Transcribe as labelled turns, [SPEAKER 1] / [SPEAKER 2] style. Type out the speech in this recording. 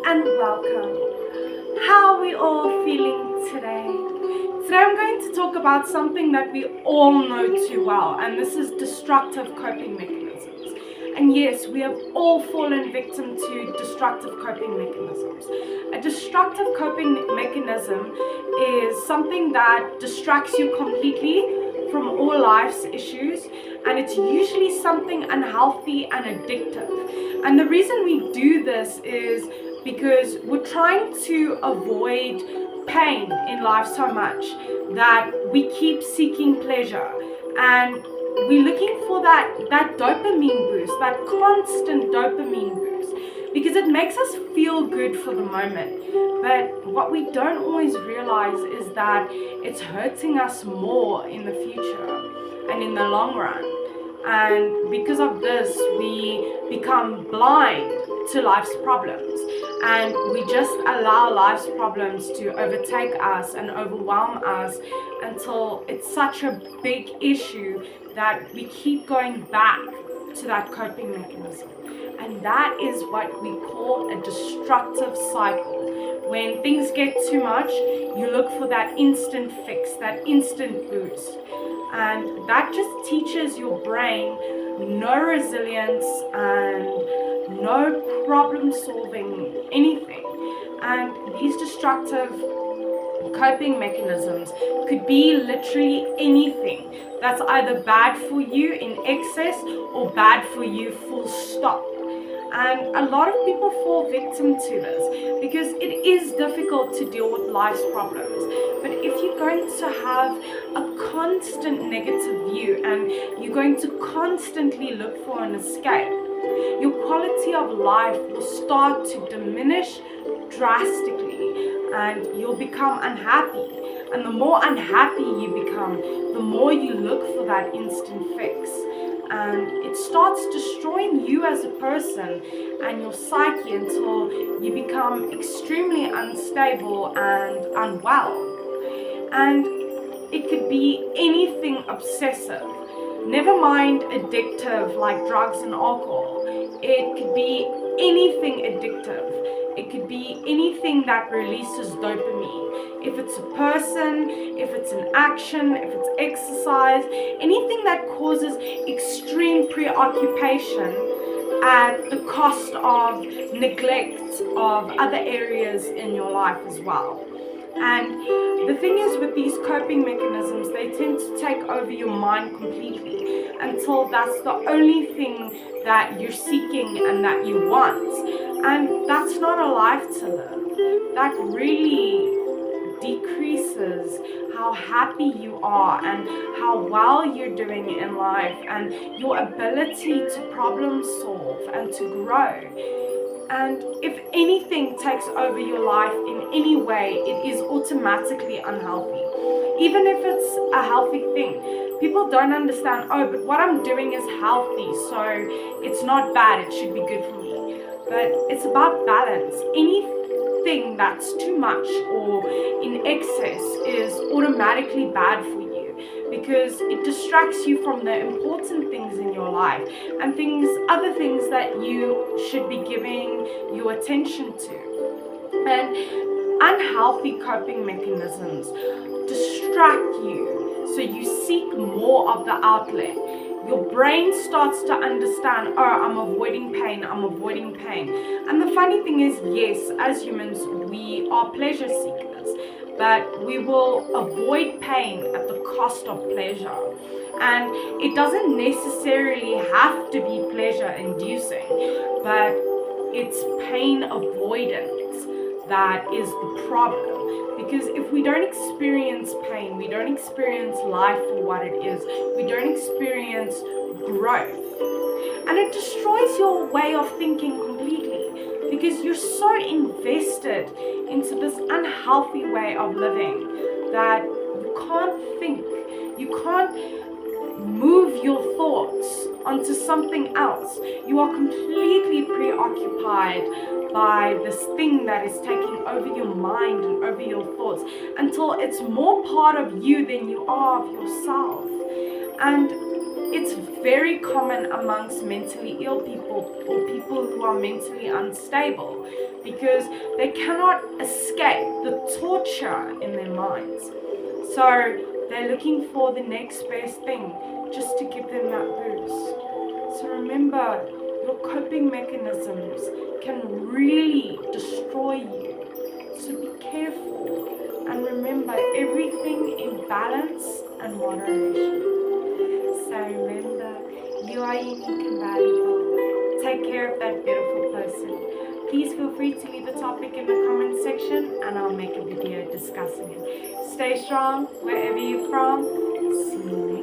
[SPEAKER 1] and welcome. How are we all feeling today? Today I'm going to talk about something that we all know too well, and this is destructive coping mechanisms. And yes, we have all fallen victim to destructive coping mechanisms. A destructive coping mechanism is something that distracts you completely from all life's issues, and it's usually something unhealthy and addictive. And the reason we do this is because we're trying to avoid pain in life so much that we keep seeking pleasure, and we're looking for that dopamine boost, that constant dopamine boost, because it makes us feel good for the moment. But what we don't always realize is that it's hurting us more in the future and in the long run. And because of this, we become blind to life's problems, and we just allow life's problems to overtake us and overwhelm us until it's such a big issue that we keep going back to that coping mechanism. And that is what we call a destructive cycle. When things get too much, you look for that instant fix, that instant boost. And that just teaches your brain no resilience and no problem solving anything. And these destructive coping mechanisms could be literally anything that's either bad for you in excess or bad for you full stop. And a lot of people fall victim to this because it is difficult to deal with life's problems. But if you're going to have a constant negative view and you're going to constantly look for an escape, your quality of life will start to diminish drastically and you'll become unhappy. And the more unhappy you become, the more you look for that instant fix. And it starts destroying you as a person and your psyche until you become extremely unstable and unwell. And it could be anything obsessive, never mind addictive like drugs and alcohol. It could be anything addictive. It could be anything that releases dopamine. If it's a person, if it's an action, if it's exercise, anything that causes extreme preoccupation at the cost of neglect of other areas in your life as well. And the thing is, with these coping mechanisms, they tend to take over your mind completely until that's the only thing that you're seeking and that you want. And that's not a life to live. That really decreases how happy you are and how well you're doing in life and your ability to problem solve and to grow. And if anything takes over your life in any way, it is automatically unhealthy. Even if it's a healthy thing. People don't understand, oh, but what I'm doing is healthy, so it's not bad, it should be good for me. But it's about balance. Anything that's too much or in excess is automatically bad for you because it distracts you from the important things in your life and other things that you should be giving your attention to. And unhealthy coping mechanisms distract you, so you seek more of the outlet. Your brain starts to understand, oh, I'm avoiding pain. And the funny thing is, yes, as humans, we are pleasure seekers, but we will avoid pain at the cost of pleasure. And it doesn't necessarily have to be pleasure inducing, but it's pain avoidance that is the problem. Because if we don't experience pain, we don't experience life for what it is, we don't experience growth. And it destroys your way of thinking completely because you're so invested into this unhealthy way of living that you can't think, you can't move your thoughts onto something else. You are completely preoccupied by this thing that is taking over your mind and over your thoughts until it's more part of you than you are of yourself. And it's very common amongst mentally ill people or people who are mentally unstable, because they cannot escape the torture in their minds. So they're looking for the next best thing just to give them that boost. So remember, your coping mechanisms can really destroy you. So be careful and remember, everything in balance and moderation. So remember, you are unique and valuable. Take care of that beautiful person. Please feel free to leave a topic in the comment section and I'll make a video discussing it. Stay strong wherever you're from. See you later.